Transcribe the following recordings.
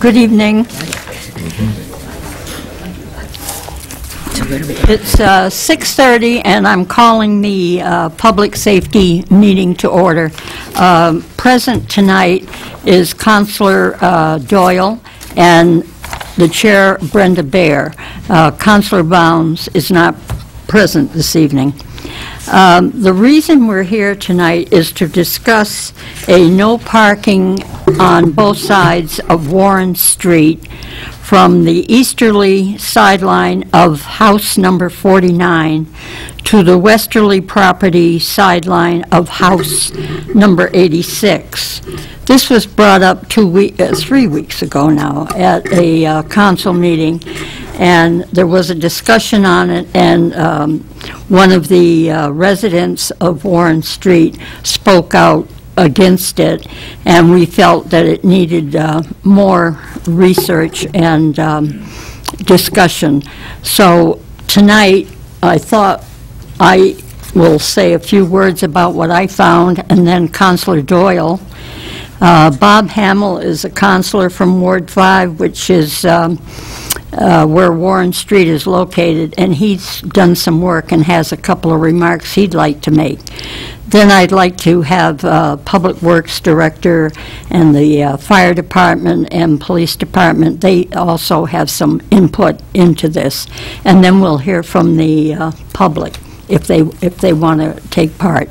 Good evening. It's 6:30, and I'm calling the Public Safety meeting to order. Present tonight is Councilor Doyle and the Chair, Brenda Baer. Councilor Bounds is not present this evening. The reason we're here tonight is to discuss a no parking on both sides of Warren Street from the easterly sideline of house number 49 to the westerly property sideline of house number 86. This was brought up 3 weeks ago now at a council meeting, and there was a discussion on it, and one of the residents of Warren Street spoke out against it, and we felt that it needed more research and discussion. So tonight, I thought I will say a few words about what I found, and then Councilor Doyle. Bob Hamill is a councilor from Ward 5, which is where Warren Street is located, and he's done some work and has a couple of remarks he'd like to make. Then I'd like to have Public Works Director and the Fire Department and Police Department, they also have some input into this. And then we'll hear from the public if they want to take part.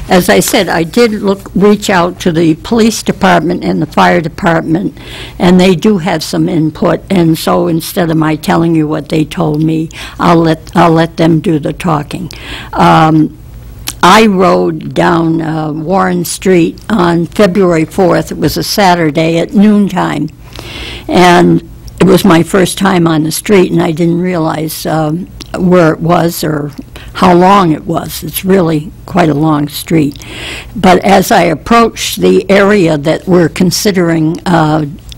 As I said, I did reach out to the police department and the fire department, and they do have some input. And so instead of my telling you what they told me, I'll let them do the talking. I rode down Warren Street on February 4th. It was a Saturday at noontime, and it was my first time on the street, and I didn't realize where it was or how long it was. It's really quite a long street. But as I approached the area that we're considering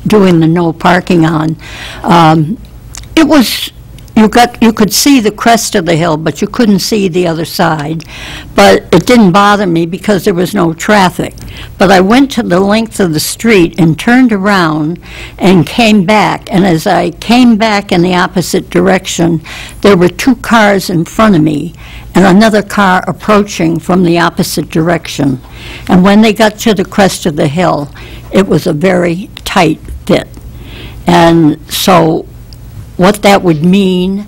doing the no parking on, it was, you could see the crest of the hill, but you couldn't see the other side. But it didn't bother me because there was no traffic. But I went to the length of the street and turned around and came back. And as I came back in the opposite direction, there were two cars in front of me and another car approaching from the opposite direction. And when they got to the crest of the hill, it was a very tight fit. And so what that would mean,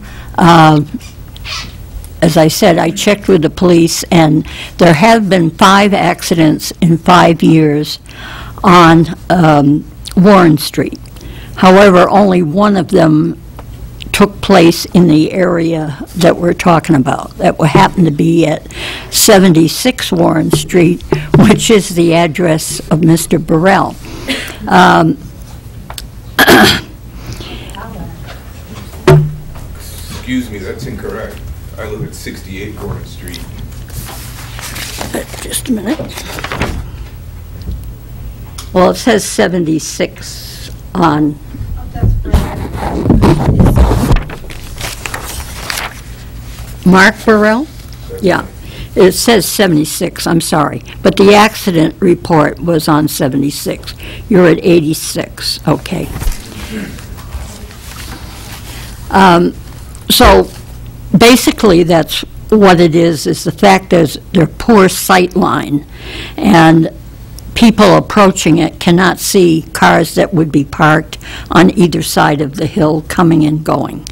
as I said, I checked with the police, and there have been 5 accidents in 5 years on Warren Street. However, only one of them took place in the area that we're talking about. That happened to be at 76 Warren Street, which is the address of Mr. Burrell. Excuse me, that's incorrect. I live at 68 Warren Street. Just a minute. Well, it says 76 on. Mark Burrell? Yeah. It says 76, I'm sorry. But the accident report was on 76. You're at 86. Okay. So basically that's what it is the fact there's poor sight line, and people approaching it cannot see cars that would be parked on either side of the hill coming and going.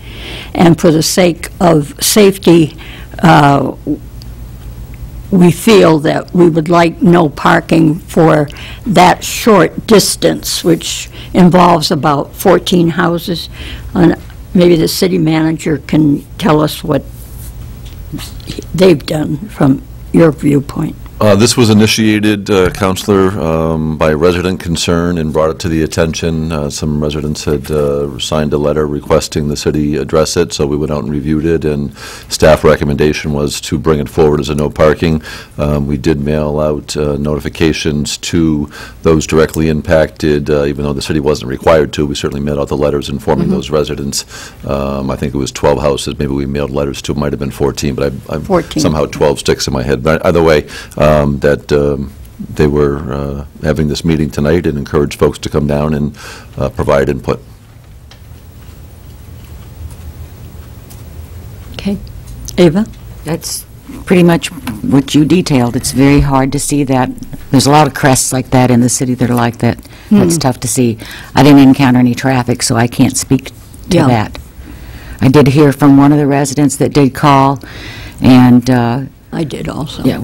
And for the sake of safety, we feel that we would like no parking for that short distance, which involves about 14 houses. And maybe the city manager can tell us what they've done from your viewpoint. This was initiated, Councilor, by resident concern and brought it to the attention. Some residents had signed a letter requesting the city address it, so we went out and reviewed it, and staff recommendation was to bring it forward as a no parking. We did mail out notifications to those directly impacted, even though the city wasn't required to. We certainly mailed out the letters informing those residents. I think it was 12 houses. Maybe we mailed letters to, it might have been 14, but 14. Somehow 12 sticks in my head. But either way, that they were having this meeting tonight and encouraged folks to come down and provide input. Okay. Ava? That's pretty much what you detailed. It's very hard to see that. There's a lot of crests like that in the city that are like that. That's tough to see. I didn't encounter any traffic, so I can't speak to Yeah. that. I did hear from one of the residents that did call, and I did also. yeah,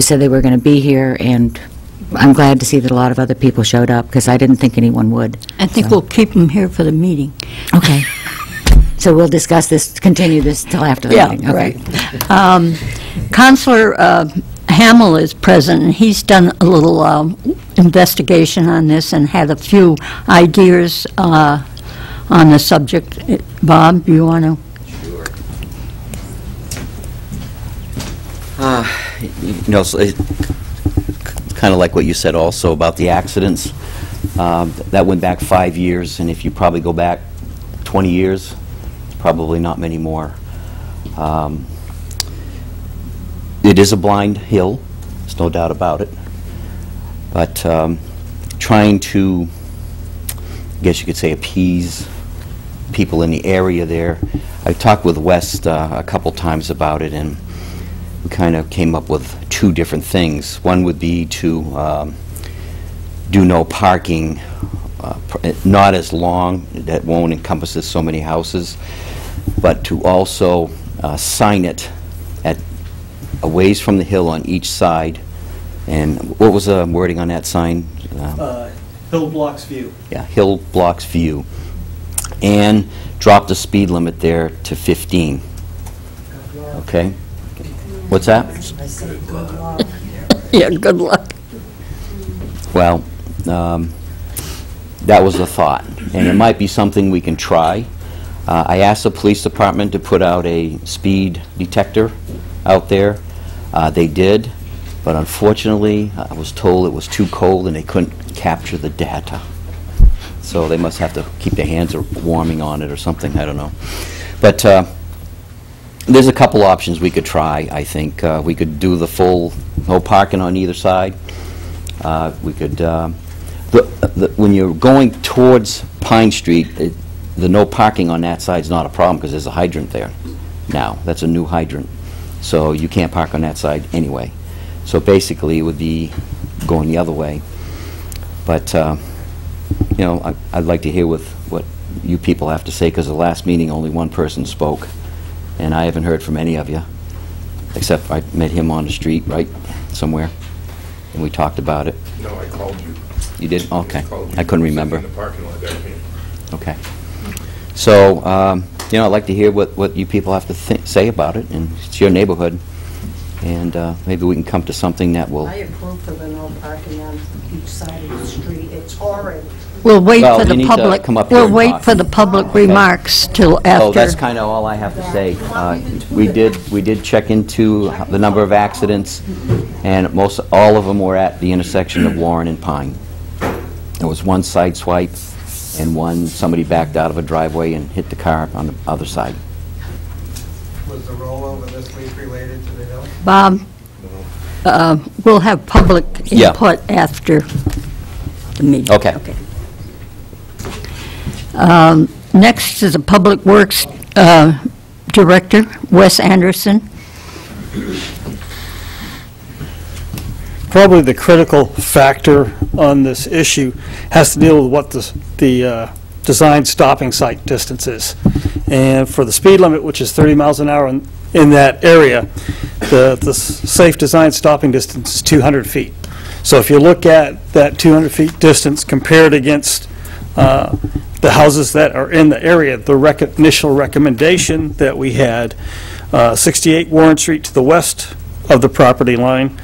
said they were going to be here, and I'm glad to see that a lot of other people showed up, because I didn't think anyone would. I think So- we'll keep them here for the meeting. Okay. So we'll discuss this, continue this till after the meeting? Okay. right. Counselor Hamel is present, and he's done a little investigation on this and had a few ideas on the subject. Bob, do you want to? You know, kind of like what you said also about the accidents. That went back 5 years, and if you probably go back 20 years, probably not many more. It is a blind hill, there's no doubt about it. But trying to, I guess you could say, appease people in the area there. I talked with West a couple times about it, and we kind of came up with two different things. One would be to do no parking, not as long, that won't encompass so many houses, but to also sign it at a ways from the hill on each side. And what was the wording on that sign? Hill blocks view. Yeah, Hill blocks view. And drop the speed limit there to 15. Okay? What's that? Yeah, good luck. Well, that was the thought, and it might be something we can try. I asked the police department to put out a speed detector out there. They did, but unfortunately, I was told it was too cold and they couldn't capture the data. So they must have to keep their hands warming on it or something, I don't know. But there's a couple options we could try, I think. We could do the full no parking on either side. We could, when you're going towards Pine Street, the no parking on that side is not a problem because there's a hydrant there now. That's a new hydrant. So you can't park on that side anyway. So basically it would be going the other way. But, you know, I'd like to hear what you people have to say, because the last meeting only one person spoke, and I haven't heard from any of you, except I met him on the street, right, somewhere, and we talked about it. No, I called you. You did? Okay. I called you. I couldn't remember. In the parking lot that day. Okay. So, you know, I'd like to hear what you people have to say about it, and it's your neighborhood, and maybe we can come to something that will... I approve for the no parking on each side of the street. It's horrid. We'll wait Well, for you the need to public, come up here we'll and wait talk. for the public remarks till So that's after. kind of all I have to say. We did check into the number of accidents, and all of them were at the intersection of Warren and Pine. There was one side swipe, and somebody backed out of a driveway and hit the car on the other side. Was the rollover this week related to the hill? Bob, we'll have public Yeah. input after the meeting. Okay. Next is the Public Works Director, Wes Anderson. Probably the critical factor on this issue has to deal with what the design stopping site distance is. And for the speed limit, which is 30 miles an hour in that area, the safe design stopping distance is 200 feet. So if you look at that 200 feet distance compared against the houses that are in the area, the initial recommendation that we had, 68 Warren Street to the west of the property line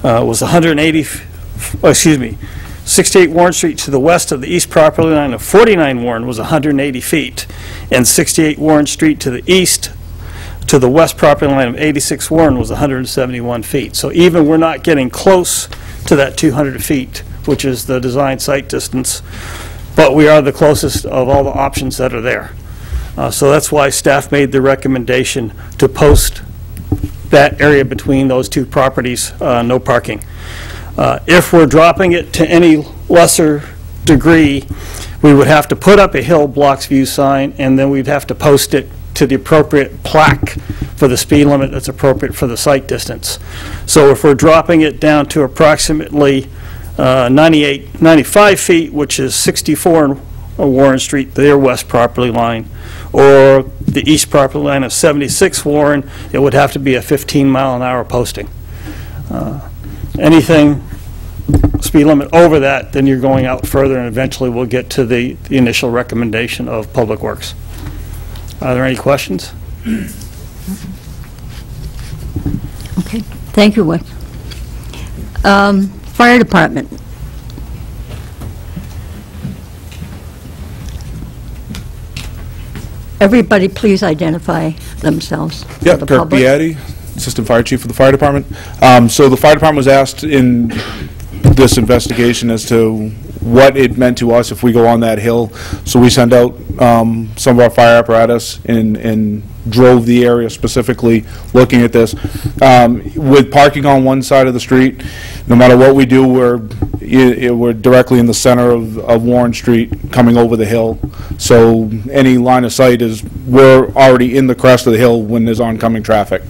was 68 Warren Street to the west of the east property line of 49 Warren was 180 feet, and 68 Warren Street to the east to the west property line of 86 Warren was 171 feet. So even we're not getting close to that 200 feet, which is the design site distance, but we are the closest of all the options that are there. So that's why staff made the recommendation to post that area between those two properties, no parking. If we're dropping it to any lesser degree, we would have to put up a hill blocks view sign, and then we'd have to post it to the appropriate plaque for the speed limit that's appropriate for the sight distance. So if we're dropping it down to approximately 95 feet, which is 64 on Warren Street, their west property line, or the east property line of 76 Warren, it would have to be a 15-mile-an-hour posting. Anything speed limit over that, then you're going out further, and eventually we'll get to the initial recommendation of Public Works. Are there any questions? Okay, thank you, Wick. Fire Department. Everybody, please identify themselves for Yeah, the Kirk public. Beatty, Assistant Fire Chief for the Fire Department. So the Fire Department was asked in this investigation as to what it meant to us if we go on that hill. So we sent out some of our fire apparatus and drove the area specifically looking at this. With parking on one side of the street, no matter what we do, we're directly in the center of Warren Street coming over the hill. So any line of sight is, we're already in the crest of the hill when there's oncoming traffic.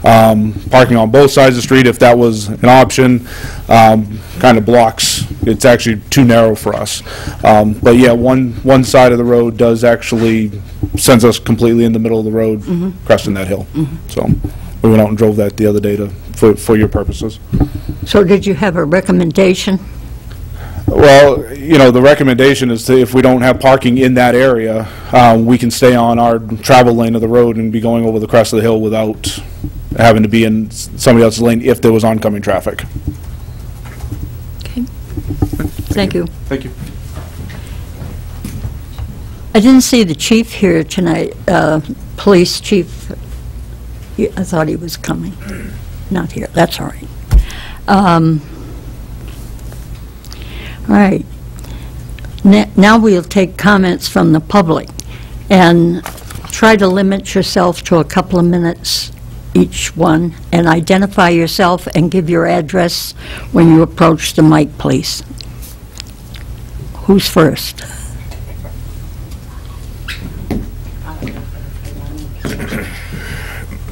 Parking on both sides of the street, if that was an option, kind of blocks. It's actually too narrow for us. But yeah, one side of the road does actually sends us completely in the middle of the road, cresting that hill. So we went out and drove that the other day for your purposes. So did you have a recommendation? Well, you know, the recommendation is to, if we don't have parking in that area, we can stay on our travel lane of the road and be going over the crest of the hill without having to be in somebody else's lane if there was oncoming traffic. Okay. Thank you. Thank you. I didn't see the chief here tonight, police chief. I thought he was coming. Not here. That's all right. All right. Now we'll take comments from the public, and try to limit yourself to a couple of minutes each one, and identify yourself and give your address when you approach the mic, please. Who's first?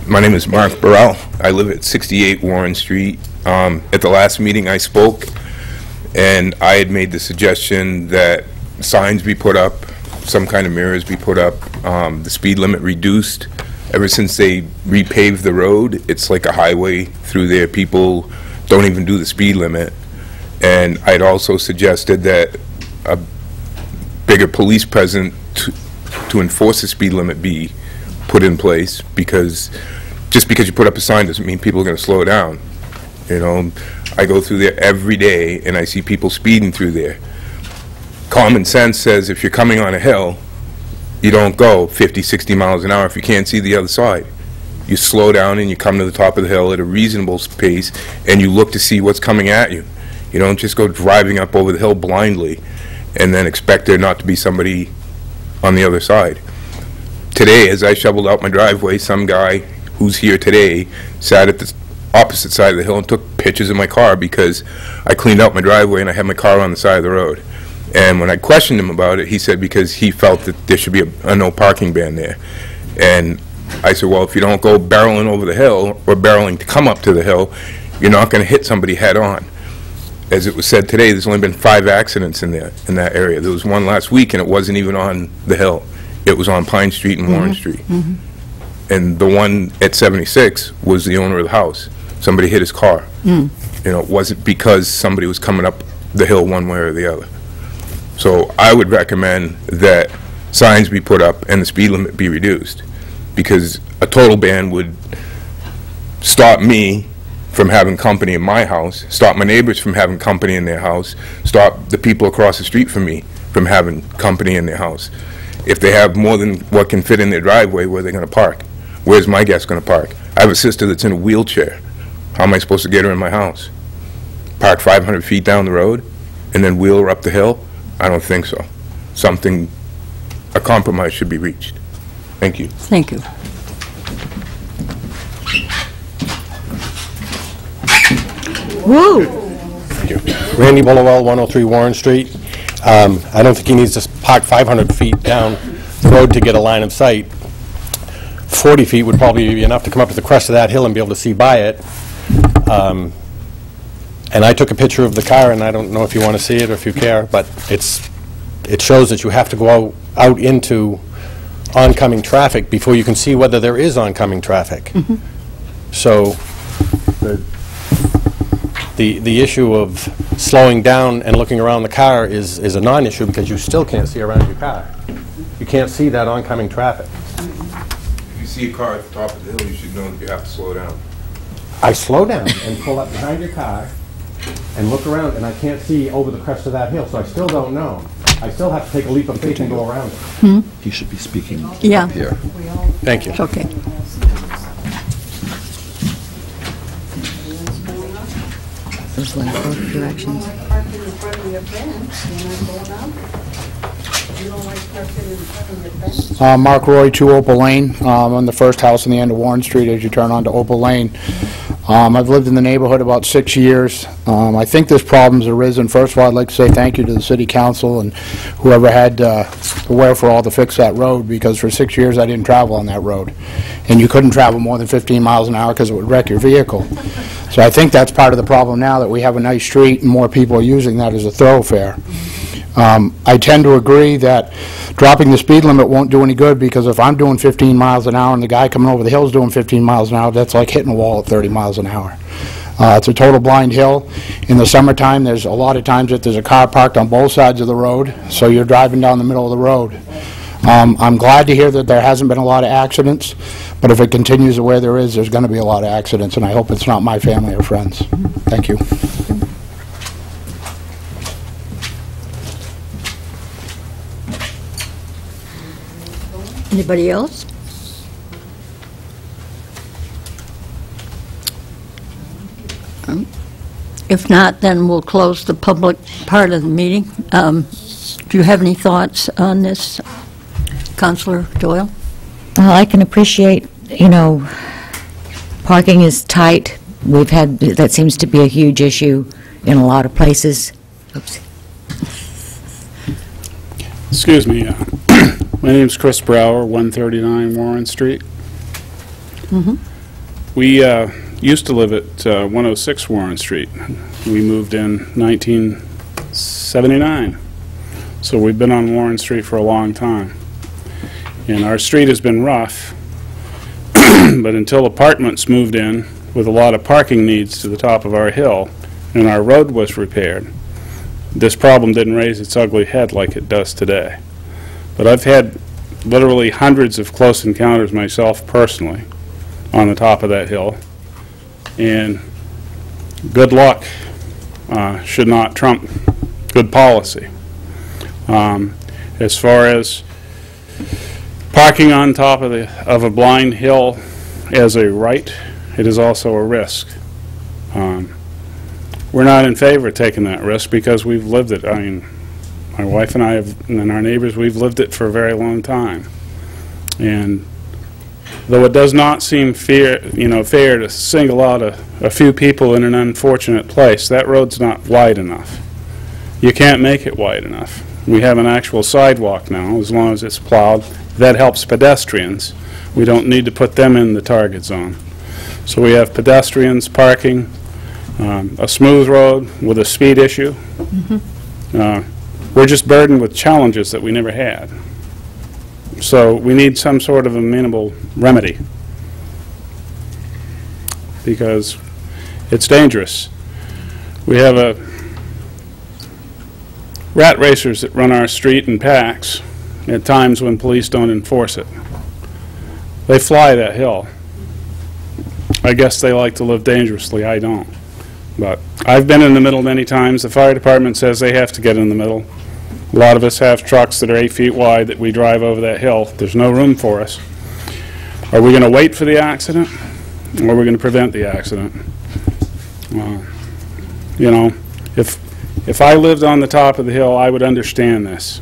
My name is Mark Burrell. I live at 68 Warren Street. At the last meeting I spoke, and I had made the suggestion that signs be put up, some kind of mirrors be put up, the speed limit reduced. Ever since they repaved the road, it's like a highway through there. People don't even do the speed limit. And I'd also suggested that a bigger police presence to enforce the speed limit be put in place, because just because you put up a sign doesn't mean people are going to slow down. You know, I go through there every day and I see people speeding through there. Common sense says if you're coming on a hill, you don't go 50, 60 miles an hour if you can't see the other side. You slow down and you come to the top of the hill at a reasonable pace, and you look to see what's coming at you. You don't just go driving up over the hill blindly and then expect there not to be somebody on the other side. Today, as I shoveled out my driveway, some guy who's here today sat at the opposite side of the hill and took pictures of my car because I cleaned out my driveway and I had my car on the side of the road. And when I questioned him about it, he said because he felt that there should be a no parking ban there. And I said, well, if you don't go barreling over the hill or barreling to come up to the hill, you're not going to hit somebody head on. As it was said today, there's only been 5 accidents in that area. There was one last week and it wasn't even on the hill. It was on Pine Street and Warren Street. And the one at 76 was the owner of the house. Somebody hit his car. You know, it wasn't because somebody was coming up the hill one way or the other. So I would recommend that signs be put up and the speed limit be reduced, because a total ban would stop me from having company in my house, stop my neighbors from having company in their house, stop the people across the street from me from having company in their house. If they have more than what can fit in their driveway, where are they going to park? Where's my guest going to park? I have a sister that's in a wheelchair. How am I supposed to get her in my house? Park 500 feet down the road and then wheel her up the hill? I don't think so. A compromise should be reached. Thank you. Thank you. Woo! Randy Bullowell, 103 Warren Street. I don't think he needs to park 500 feet down the road to get a line of sight. 40 feet would probably be enough to come up to the crest of that hill and be able to see by it. And I took a picture of the car, and I don't know if you want to see it or if you care, but it shows that you have to go out into oncoming traffic before you can see whether there is oncoming traffic. So the issue of slowing down and looking around the car is a non-issue because you still can't see around your car. You can't see that oncoming traffic. If you see a car at the top of the hill, you should know that you have to slow down. I slow down and pull up behind your car and look around, and I can't see over the crest of that hill, so I still don't know. I still have to take a leap of faith and go around it. He should be speaking Yeah. here. Thank you. It's okay. Those like both directions. Parking in front of your fence, you're not going out. You don't like parking in front of your fence? Mark Roy, 2 Opal Lane, on the first house on the end of Warren Street as you turn onto Opal Lane. I've lived in the neighborhood about 6 years. I think this problem's arisen. First of all, I'd like to say thank you to the city council and whoever had the wherewithal to fix that road, because for 6 years I didn't travel on that road. And you couldn't travel more than 15 miles an hour because it would wreck your vehicle. So I think that's part of the problem now, that we have a nice street and more people are using that as a thoroughfare. I tend to agree that dropping the speed limit won't do any good, because if I'm doing 15 miles an hour and the guy coming over the hill is doing 15 miles an hour, that's like hitting a wall at 30 miles an hour. It's a total blind hill. In the summertime, there's a lot of times that there's a car parked on both sides of the road, so you're driving down the middle of the road. I'm glad to hear that there hasn't been a lot of accidents, but if it continues the way there is, there's going to be a lot of accidents, and I hope it's not my family or friends. Thank you. Anybody else? If not, then we'll close the public part of the meeting. Do you have any thoughts on this, Councilor Doyle? Well, I can appreciate, parking is tight. That seems to be a huge issue in a lot of places. Oops. Excuse me. My name's Chris Brower, 139 Warren Street. We used to live at 106 Warren Street. We moved in 1979. So we've been on Warren Street for a long time. And our street has been rough, but until apartments moved in with a lot of parking needs to the top of our hill and our road was repaired, this problem didn't raise its ugly head like it does today. But I've had literally hundreds of close encounters myself personally on the top of that hill, and good luck should not trump good policy. As far as parking on top of a blind hill as a right, it is also a risk. We're not in favor of taking that risk because we've lived it. I mean, my wife and I and our neighbors, we've lived it for a very long time. And though it does not seem fair to single out a few people in an unfortunate place, that road's not wide enough. You can't make it wide enough. We have an actual sidewalk now, as long as it's plowed. That helps pedestrians. We don't need to put them in the target zone. So we have pedestrians, parking, a smooth road with a speed issue. We're just burdened with challenges that we never had. So we need some sort of amenable remedy, because it's dangerous. We have rat racers that run our street in packs at times when police don't enforce it. They fly that hill. I guess they like to live dangerously. I don't. But I've been in the middle many times. The fire department says they have to get in the middle. A lot of us have trucks that are 8 feet wide that we drive over that hill. There's no room for us. Are we going to wait for the accident, or are we going to prevent the accident? If I lived on the top of the hill, I would understand this.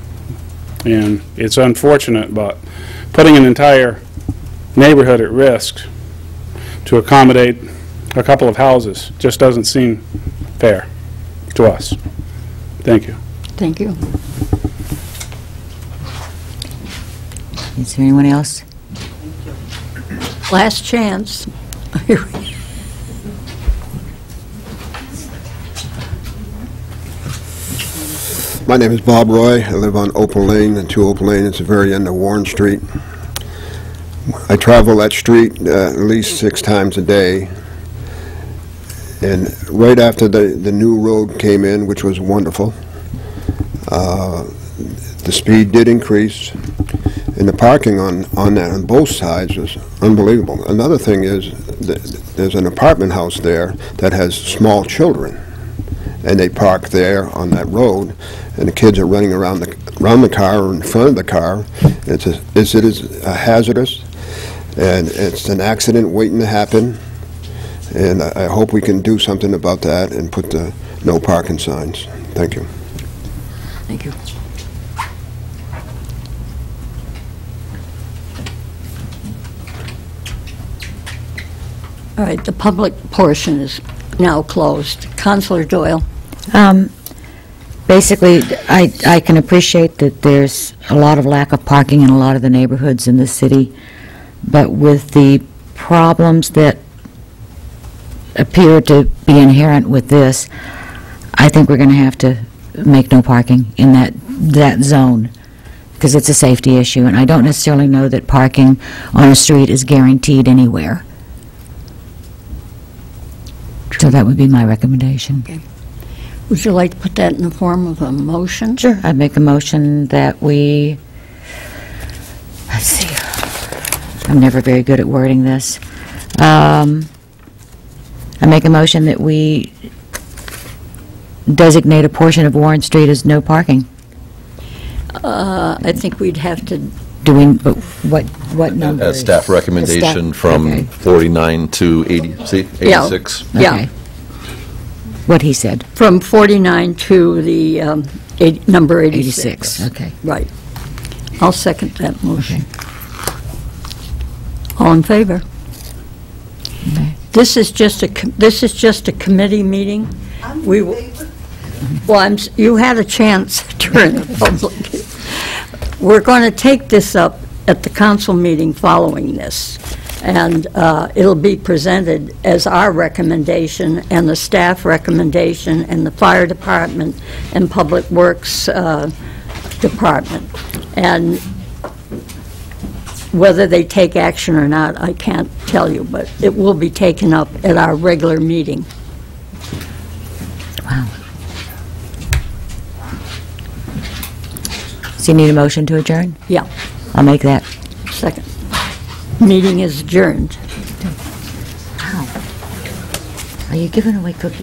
And it's unfortunate, but putting an entire neighborhood at risk to accommodate a couple of houses just doesn't seem fair. to us. Thank you. Thank you. Is there anyone else? Last chance. My name is Bob Roy. I live on Opal Lane, and 2 Opal Lane. It's the very end of Warren Street. I travel that street at least 6 times a day. And right after the new road came in, which was wonderful, the speed did increase, and the parking on that on both sides was unbelievable. Another thing is there's an apartment house there that has small children, and they park there on that road, and the kids are running around the car or in front of the car. It is hazardous, and it's an accident waiting to happen. And I hope we can do something about that and put the no parking signs. Thank you. Thank you. All right, the public portion is now closed. Councilor Doyle. Basically, I can appreciate that there's a lot of lack of parking in a lot of the neighborhoods in the city, but with the problems that appear to be inherent with this, I think we're going to have to make no parking in that zone, because it's a safety issue, and I don't necessarily know that parking on a street is guaranteed anywhere. So that would be my recommendation. Okay. Would you like to put that in the form of a motion? Sure. I'd make a motion that we, let's see, I'm never very good at wording this. I make a motion that we designate a portion of Warren Street as no parking. I think we'd have to. Do we, what number? As staff recommendation from okay. 49 to 86. Yeah. Okay. What he said. From 49 to the number 86. 86, okay. Right. I'll second that motion. All in favor? Okay. This is just a committee meeting. Well, you had a chance during the public. We're going to take this up at the council meeting following this, and it'll be presented as our recommendation and the staff recommendation and the fire department and public works department. And whether they take action or not, I can't tell you, but it will be taken up at our regular meeting. Wow. So you need a motion to adjourn? Yeah. I'll make that. Second. Meeting is adjourned. Wow. Are you giving away cookies?